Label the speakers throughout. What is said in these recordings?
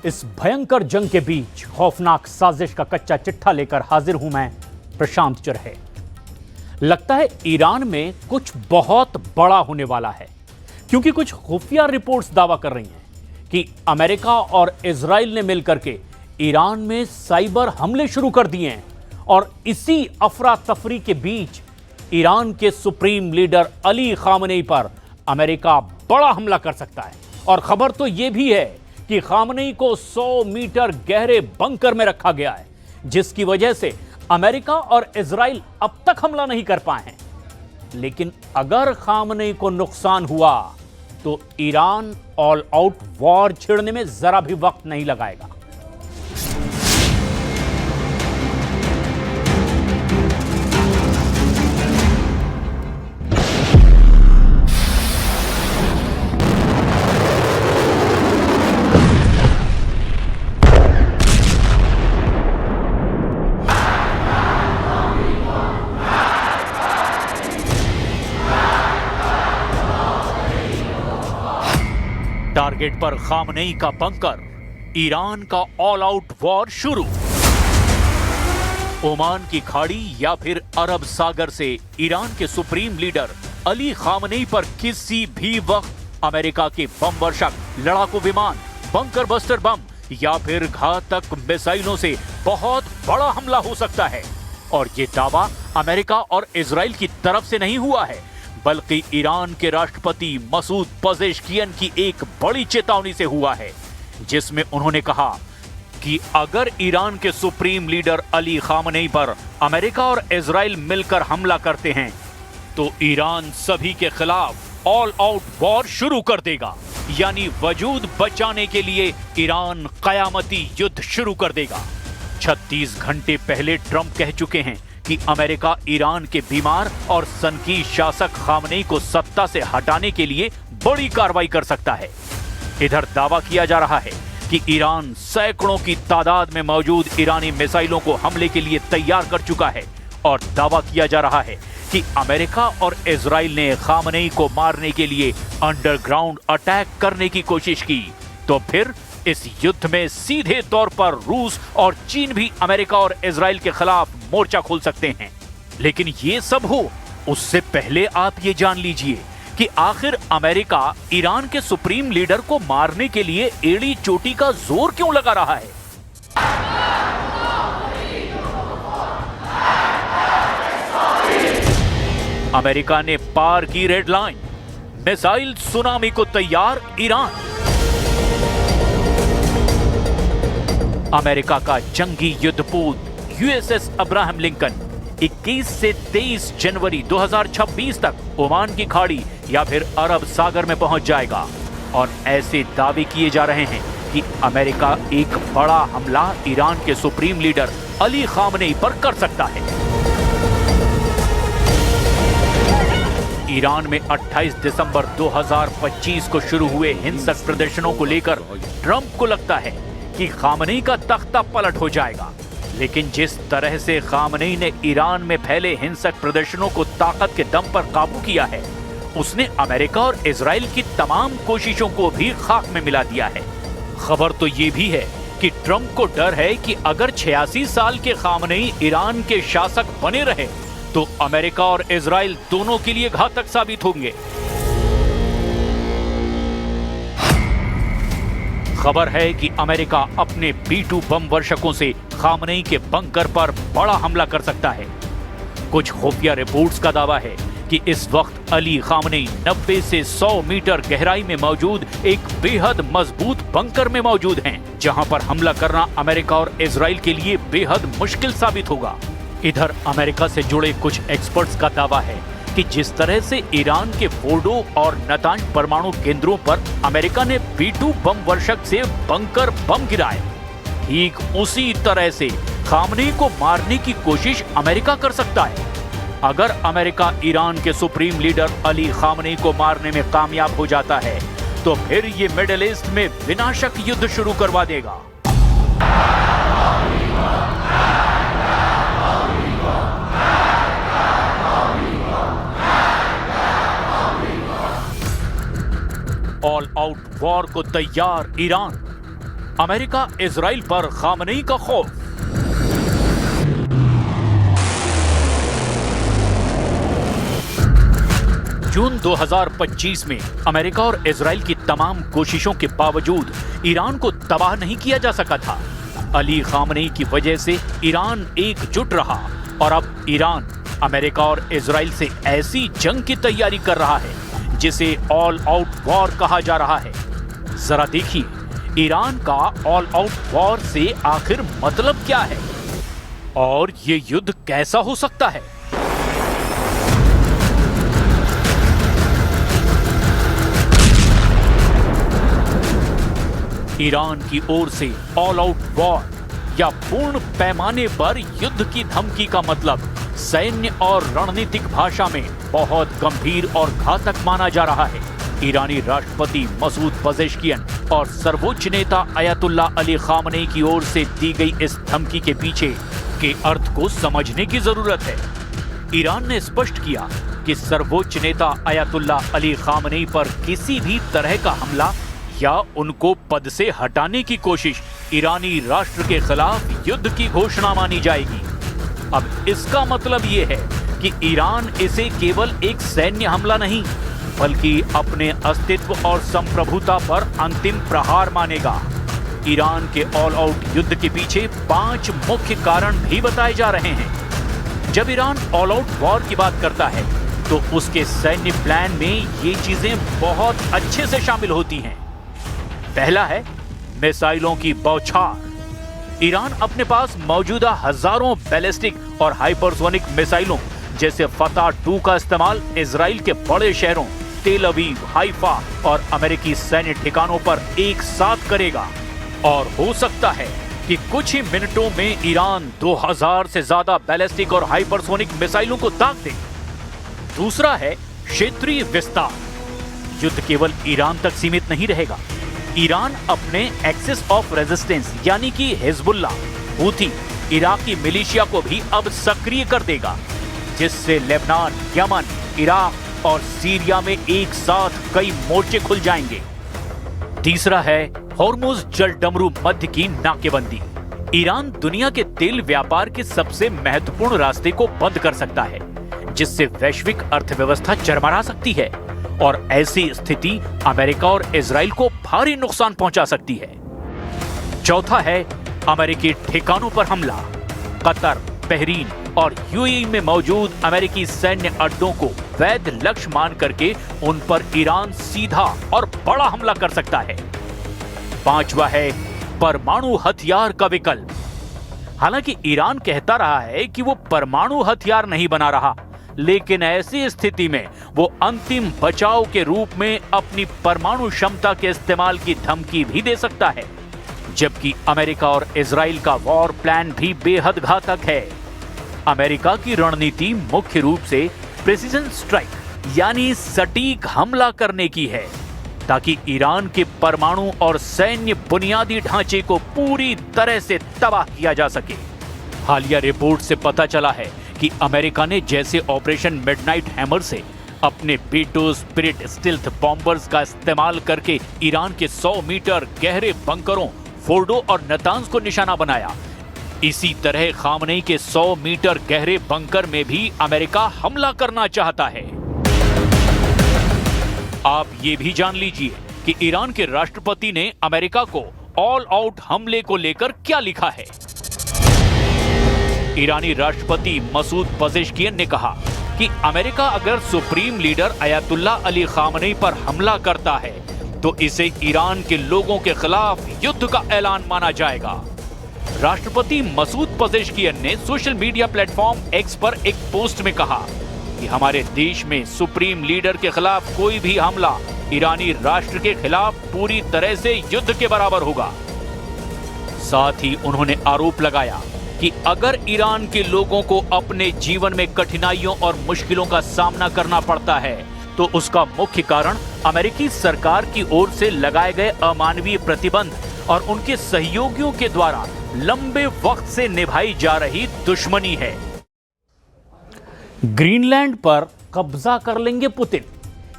Speaker 1: इस भयंकर जंग के बीच खौफनाक साजिश का कच्चा चिट्ठा लेकर हाजिर हूं मैं, प्रशांत चरहे। लगता है ईरान में कुछ बहुत बड़ा होने वाला है, क्योंकि कुछ खुफिया रिपोर्ट्स दावा कर रही हैं कि अमेरिका और इजराइल ने मिलकर के ईरान में साइबर हमले शुरू कर दिए हैं और इसी अफरा तफरी के बीच ईरान के सुप्रीम लीडर अली खामनेई पर अमेरिका बड़ा हमला कर सकता है। और खबर तो यह भी है कि खामनेई को 100 मीटर गहरे बंकर में रखा गया है, जिसकी वजह से अमेरिका और इजराइल अब तक हमला नहीं कर पाए हैं। लेकिन अगर खामनेई को नुकसान हुआ तो ईरान ऑल आउट वॉर छेड़ने में जरा भी वक्त नहीं लगाएगा। टारगेट पर खामनेई का बंकर, ईरान का ऑल आउट वॉर शुरू। ओमान की खाड़ी या फिर अरब सागर से ईरान के सुप्रीम लीडर अली खामनेई पर किसी भी वक्त अमेरिका के बम वर्षक, लड़ाकू विमान, बंकर बस्टर बम या फिर घातक मिसाइलों से बहुत बड़ा हमला हो सकता है। और ये दावा अमेरिका और इजराइल की तरफ से नहीं हुआ है, बल्कि ईरान के राष्ट्रपति मसूद पेजेश्कियन की एक बड़ी चेतावनी से हुआ है, जिसमें उन्होंने कहा कि अगर ईरान के सुप्रीम लीडर अली खामनेई पर अमेरिका और इजराइल मिलकर हमला करते हैं तो ईरान सभी के खिलाफ ऑल आउट वॉर शुरू कर देगा, यानी वजूद बचाने के लिए ईरान कयामती युद्ध शुरू कर देगा। 36 घंटे पहले ट्रंप कह चुके हैं कि अमेरिका ईरान के बीमार और सनकी शासक खामनेई को सत्ता से हटाने के लिए बड़ी कार्रवाई कर सकता है। इधर दावा किया जा रहा है कि ईरान सैकड़ों की तादाद में मौजूद ईरानी मिसाइलों को हमले के लिए तैयार कर चुका है और दावा किया जा रहा है कि अमेरिका और इजराइल ने खामनेई को मारने के लिए अंडरग्राउंड अटैक करने की कोशिश की, तो फिर इस युद्ध में सीधे तौर पर रूस और चीन भी अमेरिका और इजराइल के खिलाफ मोर्चा खोल सकते हैं। लेकिन ये सब हो उससे पहले आप ये जान लीजिए कि आखिर अमेरिका ईरान के सुप्रीम लीडर को मारने के लिए एड़ी चोटी का जोर क्यों लगा रहा है। अमेरिका ने पार की रेड लाइन, मिसाइल सुनामी को तैयार ईरान। अमेरिका का जंगी युद्धपोत यूएसएस अब्राहम लिंकन 21 से 23 जनवरी 2026 तक ओमान की खाड़ी या फिर अरब सागर में पहुंच जाएगा। और ऐसे दावे किए जा रहे हैं कि अमेरिका एक बड़ा हमला ईरान के सुप्रीम लीडर अली खामनेई पर कर सकता है। ईरान में 28 दिसंबर 2025 को शुरू हुए हिंसक प्रदर्शनों को लेकर ट्रंप को लगता है कि खामनेई का तख्ता पलट हो जाएगा। लेकिन जिस तरह से खामनेई ने ईरान में फैले हिंसक प्रदर्शनों को ताकत के दम पर काबू किया है, उसने अमेरिका और इजराइल की तमाम कोशिशों को भी खाक में मिला दिया है। खबर तो ये भी है कि ट्रंप को डर है कि अगर 86 साल के खामनेई ईरान के शासक बने रहे तो अमेरिका और इजराइल दोनों के लिए घातक साबित होंगे। खबर है कि अमेरिका अपने B-2 बम वर्षकों से खामनेई के बंकर पर बड़ा हमला कर सकता है। कुछ खुफिया रिपोर्ट्स का दावा है कि इस वक्त अली खामनेई 90 से 100 मीटर गहराई में मौजूद एक बेहद मजबूत बंकर में मौजूद हैं, जहां पर हमला करना अमेरिका और इजराइल के लिए बेहद मुश्किल साबित होगा। इधर अमेरिका से जुड़े कुछ एक्सपर्ट्स का दावा है कि जिस तरह से ईरान के फोर्डो और नतांज परमाणु केंद्रों पर अमेरिका ने B-2 बम वर्षक से बंकर बम गिराए, ठीक उसी तरह से खामनेई को मारने की कोशिश अमेरिका कर सकता है। अगर अमेरिका ईरान के सुप्रीम लीडर अली खामनेई को मारने में कामयाब हो जाता है तो फिर ये मिडिल ईस्ट में विनाशक युद्ध शुरू करवा देगा। ऑल आउट वॉर को तैयार ईरान। अमेरिका इजराइल पर खामनेई का खौफ। जून 2025 में अमेरिका और इजराइल की तमाम कोशिशों के बावजूद ईरान को तबाह नहीं किया जा सका था। अली खामनेई की वजह से ईरान एकजुट रहा और अब ईरान अमेरिका और इजराइल से ऐसी जंग की तैयारी कर रहा है जिसे ऑल आउट वॉर कहा जा रहा है। जरा देखिए, ईरान का ऑल आउट वॉर से आखिर मतलब क्या है और ये युद्ध कैसा हो सकता है। ईरान की ओर से ऑल आउट वॉर या पूर्ण पैमाने पर युद्ध की धमकी का मतलब सैन्य और रणनीतिक भाषा में बहुत गंभीर और घातक माना जा रहा है। ईरानी राष्ट्रपति मसूद पजेश्कियन और सर्वोच्च नेता अयतुल्ला अली खामनेई की ओर से दी गई इस धमकी के पीछे के अर्थ को समझने की जरूरत है। ईरान ने स्पष्ट किया कि सर्वोच्च नेता अयतुल्ला अली खामनेई पर किसी भी तरह का हमला या उनको पद से हटाने की कोशिश ईरानी राष्ट्र के खिलाफ युद्ध की घोषणा मानी जाएगी। अब इसका मतलब ये है कि ईरान इसे केवल एक सैन्य हमला नहीं बल्कि अपने अस्तित्व और संप्रभुता पर अंतिम प्रहार मानेगा। ईरान के ऑल आउट युद्ध के पीछे 5 मुख्य कारण भी बताए जा रहे हैं। जब ईरान ऑल आउट वॉर की बात करता है तो उसके सैन्य प्लान में ये चीजें बहुत अच्छे से शामिल होती हैं। पहला है मिसाइलों की बौछार। ईरान अपने पास मौजूदा हजारों बैलिस्टिक और हाइपरसोनिक मिसाइलों जैसे फतह 2 का इस्तेमाल इजराइल के बड़े शहरों तेल अवीव, हाइफा और अमेरिकी सैन्य ठिकानों पर एक साथ करेगा और हो सकता है कि कुछ ही मिनटों में ईरान 2000 से ज्यादा बैलिस्टिक और हाइपरसोनिक मिसाइलों को दाग दे। दूसरा है क्षेत्रीय विस्तार। युद्ध केवल ईरान तक सीमित नहीं रहेगा। ईरान अपने एक्सिस ऑफ रेजिस्टेंस यानी कि हिजबुल्लाह, हूथी, इराकी मिलिशिया को भी अब सक्रिय कर देगा, जिससे लेबनान, यमन, इराक और सीरिया में एक साथ कई मोर्चे खुल जाएंगे। तीसरा है हॉर्मुज जलडमरू मध्य की नाकेबंदी। ईरान दुनिया के तेल व्यापार के सबसे महत्वपूर्ण रास्ते को बंद कर सकता है, जिससे वैश्विक अर्थव्यवस्था चरमरा सकती है और ऐसी स्थिति अमेरिका और इजराइल को भारी नुकसान पहुंचा सकती है। चौथा है अमेरिकी ठिकानों पर हमला। कतर, बहरीन और यूएई में मौजूद अमेरिकी सैन्य अड्डों को वैध लक्ष्य मान करके उन पर ईरान सीधा और बड़ा हमला कर सकता है। पांचवा है परमाणु हथियार का विकल्प। हालांकि ईरान कहता रहा है कि वो परमाणु हथियार नहीं बना रहा, लेकिन ऐसी स्थिति में वो अंतिम बचाव के रूप में अपनी परमाणु क्षमता के इस्तेमाल की धमकी भी दे सकता है। जबकि अमेरिका और इजराइल का वॉर प्लान भी बेहद घातक है। अमेरिका की रणनीति मुख्य रूप से प्रिसीजन स्ट्राइक यानी सटीक हमला करने की है, ताकि ईरान के परमाणु और सैन्य बुनियादी ढांचे को पूरी तरह से तबाह किया जा सके। हालिया रिपोर्ट से पता चला है कि अमेरिका ने जैसे ऑपरेशन मिडनाइट हैमर से अपने बेटो स्पिरिट स्टिल्थ बॉम्बर्स का इस्तेमाल करके ईरान के 100 मीटर गहरे बंकरों फोर्डो और नतांज को निशाना बनाया, इसी तरह खामनेई के 100 मीटर गहरे बंकर में भी अमेरिका हमला करना चाहता है। आप ये भी जान लीजिए कि ईरान के राष्ट्रपति ने अमेरिका को ऑल आउट हमले को लेकर क्या लिखा है। ईरानी राष्ट्रपति मसूद पजेश्कियन ने कहा कि अमेरिका अगर सुप्रीम लीडर अयतुल्ला अली खामनेई पर हमला करता है तो इसे ईरान के लोगों के खिलाफ युद्ध का ऐलान माना जाएगा। राष्ट्रपति मसूद पजेश्कियन ने सोशल मीडिया प्लेटफॉर्म एक्स पर एक पोस्ट में कहा कि हमारे देश में सुप्रीम लीडर के खिलाफ कोई भी हमला ईरानी राष्ट्र के खिलाफ पूरी तरह से युद्ध के बराबर होगा। साथ ही उन्होंने आरोप लगाया कि अगर ईरान के लोगों को अपने जीवन में कठिनाइयों और मुश्किलों का सामना करना पड़ता है तो उसका मुख्य कारण अमेरिकी सरकार की ओर से लगाए गए अमानवीय प्रतिबंध और उनके सहयोगियों के द्वारा लंबे वक्त से निभाई जा रही दुश्मनी है। ग्रीनलैंड पर कब्जा कर लेंगे पुतिन,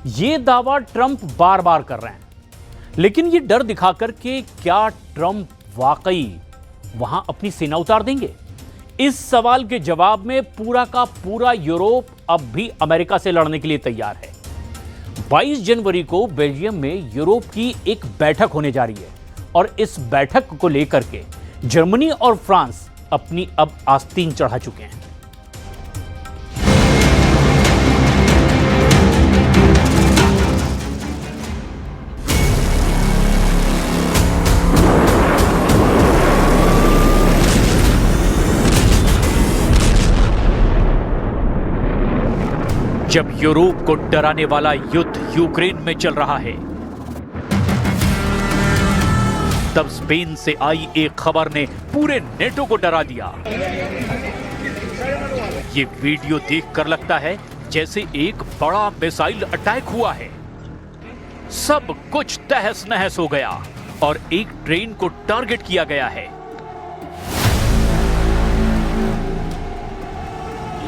Speaker 1: ये दावा ट्रंप बार बार कर रहे हैं, लेकिन ये डर दिखाकर कि क्या ट्रंप वाकई वहां अपनी सेना उतार देंगे? इस सवाल के जवाब में पूरा का पूरा यूरोप अब भी अमेरिका से लड़ने के लिए तैयार है। 22 जनवरी को बेल्जियम में यूरोप की एक बैठक होने जा रही है और इस बैठक को लेकर के जर्मनी और फ्रांस अपनी अब आस्तीन चढ़ा चुके हैं। जब यूरोप को डराने वाला युद्ध यूक्रेन में चल रहा है, तब स्पेन से आई एक खबर ने पूरे नेटो को डरा दिया। ये वीडियो देखकर लगता है जैसे एक बड़ा मिसाइल अटैक हुआ है। सब कुछ तहस नहस हो गया और एक ट्रेन को टारगेट किया गया है।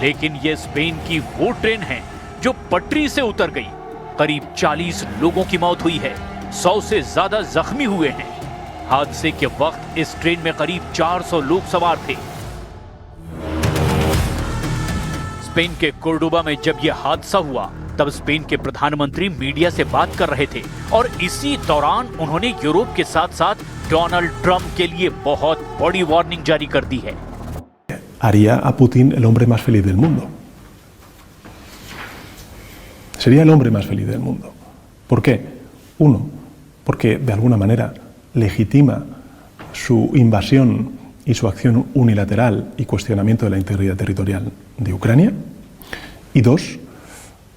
Speaker 1: लेकिन यह स्पेन की वो ट्रेन है जो पटरी से उतर गई। करीब 40 लोगों की मौत हुई है, 100 से ज्यादा जख्मी हुए हैं। हादसे के वक्त इस ट्रेन में करीब 400 लोग सवार थे। स्पेन के कोर्डोबा में जब यह हादसा हुआ, तब स्पेन के प्रधानमंत्री मीडिया से बात कर रहे थे और इसी दौरान उन्होंने यूरोप के साथ साथ डोनाल्ड ट्रंप के लिए बहुत बड़ी वार्निंग जारी कर दी है।
Speaker 2: Haría a Putin el hombre más feliz del mundo. Sería el hombre más feliz del mundo. ¿Por qué? Uno, porque de alguna manera legitima su invasión y su acción unilateral y cuestionamiento de la integridad territorial de Ucrania. Y dos,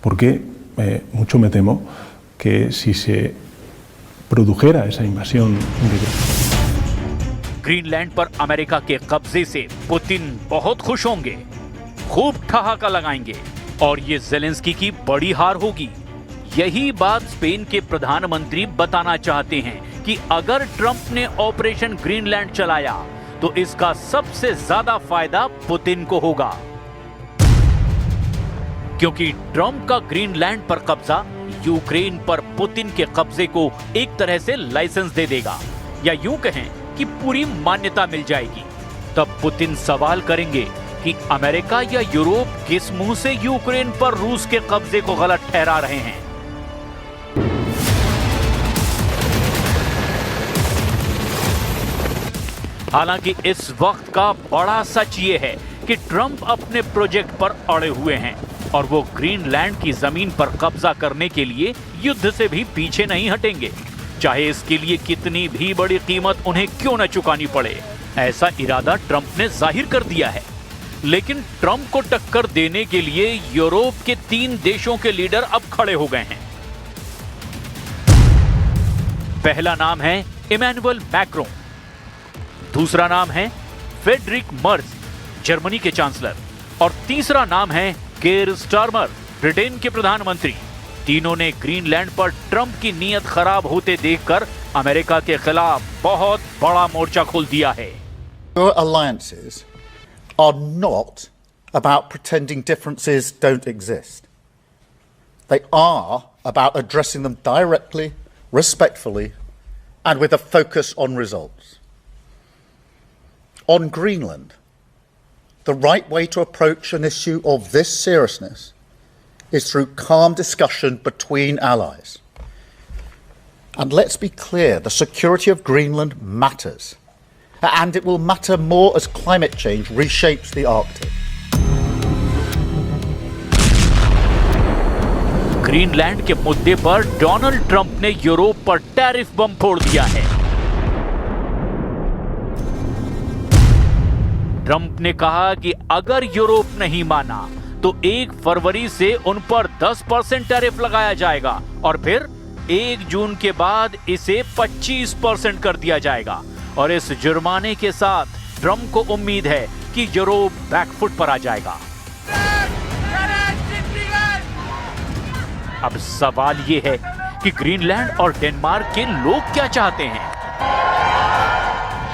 Speaker 2: porque mucho me temo que si se produjera esa invasión
Speaker 1: Greenland पर America के कब्जे से Putin बहुत खुश होंगे, खूब ठहाका लगाएंगे और ये जेलेंस्की की बड़ी हार होगी। यही बात स्पेन के प्रधानमंत्री बताना चाहते हैं कि अगर ट्रंप ने ऑपरेशन ग्रीनलैंड चलाया तो इसका सबसे ज्यादा फायदा पुतिन को होगा, क्योंकि ट्रंप का ग्रीनलैंड पर कब्जा यूक्रेन पर पुतिन के कब्जे को एक तरह से लाइसेंस दे देगा, या यूं कहें कि पूरी मान्यता मिल जाएगी। तब पुतिन सवाल करेंगे कि अमेरिका या यूरोप किस मुंह से यूक्रेन पर रूस के कब्जे को गलत ठहरा रहे हैं। हालांकि इस वक्त का बड़ा सच ये है कि ट्रंप अपने प्रोजेक्ट पर अड़े हुए हैं और वो ग्रीनलैंड की जमीन पर कब्जा करने के लिए युद्ध से भी पीछे नहीं हटेंगे, चाहे इसके लिए कितनी भी बड़ी कीमत उन्हें क्यों न चुकानी पड़े। ऐसा इरादा ट्रंप ने जाहिर कर दिया है। लेकिन ट्रंप को टक्कर देने के लिए यूरोप के 3 देशों के लीडर अब खड़े हो गए हैं। पहला नाम है इमैनुअल मैक्रोन, दूसरा नाम है फ्रेडरिक मर्ज, जर्मनी के चांसलर, और तीसरा नाम है केर स्टारमर, ब्रिटेन के प्रधानमंत्री। तीनों ने ग्रीनलैंड पर ट्रंप की नीयत खराब होते देखकर अमेरिका के खिलाफ बहुत बड़ा मोर्चा खोल दिया है।
Speaker 3: Your alliances are not about pretending differences don't exist. They are about addressing them directly, respectfully, and with a focus on results. On Greenland, the right way to approach an issue of this seriousness is through calm discussion between allies. And let's be clear, the security of Greenland matters. And it will matter more as climate change reshapes the Arctic.
Speaker 1: Greenland के मुद्दे पर Donald Trump ने Europe पर tariff बम फोड़ दिया है। Trump ने कहा कि अगर यूरोप नहीं माना तो 1 फरवरी से उन पर 10% टैरिफ लगाया जाएगा और फिर 1 जून के बाद इसे 25% कर दिया जाएगा। और इस जुर्माने के साथ ट्रंप को उम्मीद है कि यूरोप बैकफुट पर आ जाएगा। अब सवाल यह है कि ग्रीनलैंड और डेनमार्क के लोग क्या चाहते हैं।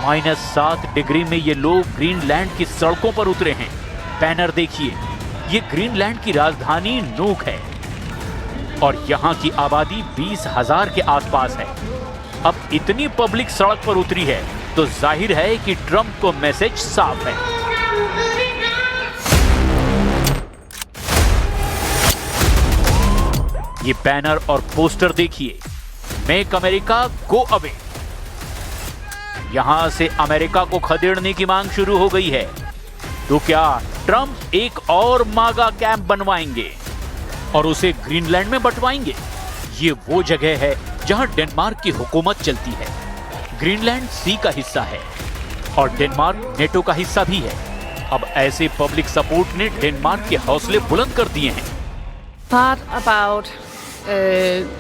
Speaker 1: -7 डिग्री में ये लोग ग्रीनलैंड की सड़कों पर उतरे हैं। बैनर देखिए, ये ग्रीनलैंड की राजधानी नूक है और यहाँ की आबादी 20,000 के आसपास है। अब इतनी पब्लिक सड़क पर उतरी है तो जाहिर है कि ट्रंप को मैसेज साफ है। ये बैनर और पोस्टर देखिए, मेक अमेरिका गो अवे। यहां से अमेरिका को खदेड़ने की मांग शुरू हो गई है। तो क्या ट्रंप एक और मागा कैंप बनवाएंगे और उसे ग्रीनलैंड में बंटवाएंगे? ये वो जगह है जहां डेनमार्क की हुकूमत चलती है। ग्रीनलैंड सी का हिस्सा है और डेनमार्क नेटो का हिस्सा भी है। अब ऐसे पब्लिक सपोर्ट ने डेनमार्क के हौसले बुलंद कर दिए हैं।
Speaker 4: Part about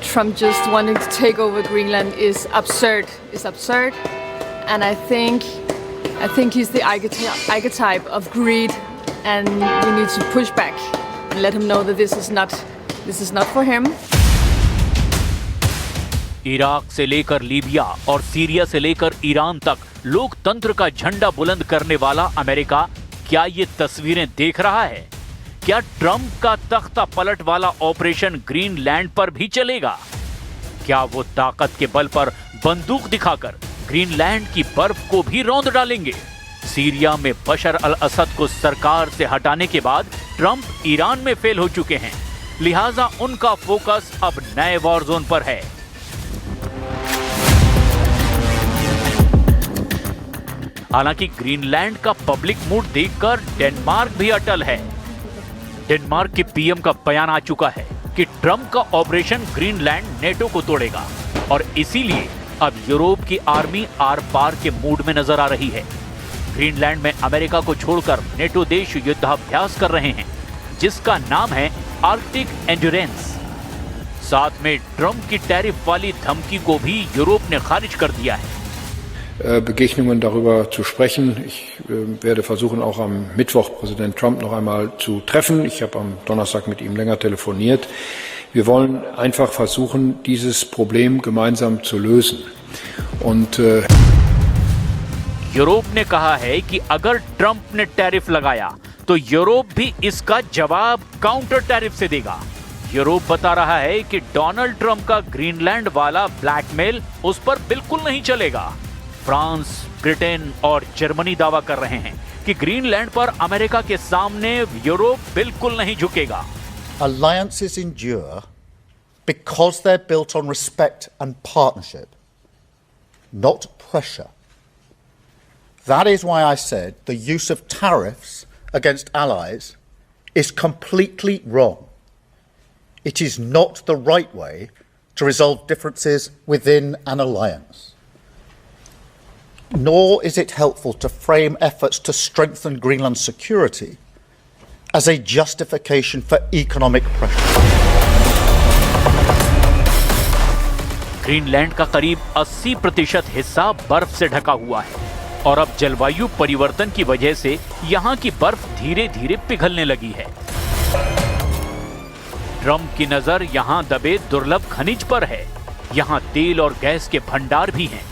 Speaker 4: Trump just wanting to take over Greenland is absurd. And I think he's the archetype of greed, and we need to push back and let him know that this is not for him.
Speaker 1: Iraq से लेकर Libya और Syria से लेकर Iran तक लोकतंत्र का झंडा बुलंद करने वाला अमेरिका क्या ये तस्वीरें देख रहा है? क्या ट्रंप का तख्ता पलट वाला ऑपरेशन ग्रीनलैंड पर भी चलेगा? क्या वो ताकत के बल पर बंदूक दिखाकर ग्रीनलैंड की बर्फ को भी रौंद डालेंगे? सीरिया में बशर अल असद को सरकार से हटाने के बाद ट्रंप ईरान में फेल हो चुके हैं, लिहाजा उनका फोकस अब नए वॉर जोन पर है। हालांकि ग्रीनलैंड का पब्लिक मूड देखकर डेनमार्क भी अटल है। डेनमार्क के पीएम का बयान आ चुका है कि ट्रंप का ऑपरेशन ग्रीनलैंड नेटो को तोड़ेगा और इसीलिए अब यूरोप की आर्मी आर पार के मूड में नजर आ रही है। ग्रीनलैंड में अमेरिका को छोड़कर नेटो देश युद्धाभ्यास कर रहे हैं, जिसका नाम है आर्कटिक एंड्योरेंस। साथ में ट्रंप की टैरिफ वाली धमकी को भी यूरोप ने खारिज कर दिया है।
Speaker 5: Begegnungen darüber zu sprechen. Ich werde versuchen, auch am Mittwoch Präsident Trump noch einmal zu treffen. Ich habe am Donnerstag mit ihm länger telefoniert. Wir wollen einfach versuchen, dieses Problem gemeinsam zu lösen. Und
Speaker 1: Europe ने कहा है कि अगर Trump ने tariff लगाया तो Europe भी इसका जवाब काउंटर टैरिफ से देगा। यूरोप बता रहा है कि डोनाल्ड ट्रंप का ग्रीनलैंड वाला ब्लैकमेल उस पर बिल्कुल नहीं चलेगा। फ्रांस, ब्रिटेन और जर्मनी दावा कर रहे हैं कि ग्रीनलैंड पर अमेरिका के सामने यूरोप बिल्कुल नहीं झुकेगा।
Speaker 3: Alliances endure because they're built on respect and partnership, not pressure. That is why I said the use of tariffs against allies is completely wrong. It is not the right way to resolve differences within an alliance. Nor is it helpful to frame efforts to strengthen Greenland's security as a justification for economic pressure.
Speaker 1: Greenland का करीब 80% हिस्सा बर्फ से ढका हुआ है और अब जलवायु परिवर्तन की वजह से यहाँ की बर्फ धीरे धीरे पिघलने लगी है। ट्रंप की नजर यहाँ दबे दुर्लभ खनिज पर है। यहाँ तेल और गैस के भंडार भी हैं।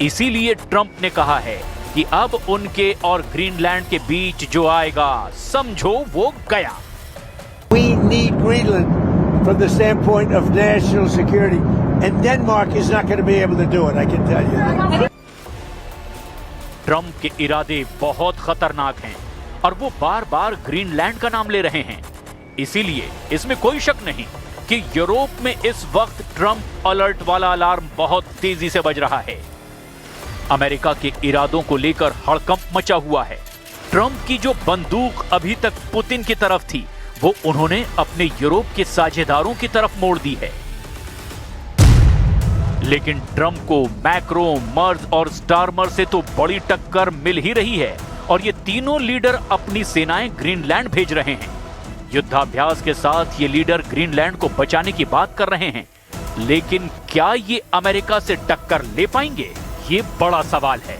Speaker 1: इसीलिए ट्रंप ने कहा है कि अब उनके और ग्रीनलैंड के बीच जो आएगा, समझो वो गया।
Speaker 6: We need Greenland from the standpoint of national security, and Denmark is not going to be able to do it, I can tell you.
Speaker 1: Trump के इरादे बहुत खतरनाक हैं और वो बार-बार ग्रीनलैंड का नाम ले रहे हैं। इसीलिए इसमें कोई शक नहीं कि यूरोप में इस वक्त ट्रंप अलर्ट वाला अलार्म बहुत तेजी से बज रहा है। अमेरिका के इरादों को लेकर हड़कंप मचा हुआ है। ट्रंप की जो बंदूक अभी तक पुतिन की तरफ थी, वो उन्होंने अपने यूरोप के साझेदारों की तरफ मोड़ दी है। लेकिन ट्रंप को मैक्रो, मर्ज और स्टारमर से तो बड़ी टक्कर मिल ही रही है और ये तीनों लीडर अपनी सेनाएं ग्रीनलैंड भेज रहे हैं। युद्धाभ्यास के साथ ये लीडर ग्रीनलैंड को बचाने की बात कर रहे हैं, लेकिन क्या ये अमेरिका से टक्कर ले पाएंगे? ये बड़ा सवाल है।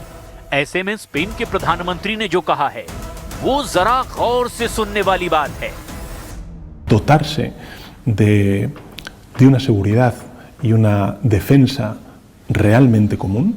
Speaker 1: ऐसे में स्पेन के प्रधानमंत्री ने जो कहा है, वो जरा गौर से सुनने वाली बात है।
Speaker 2: Dotarse de una seguridad y una defensa realmente común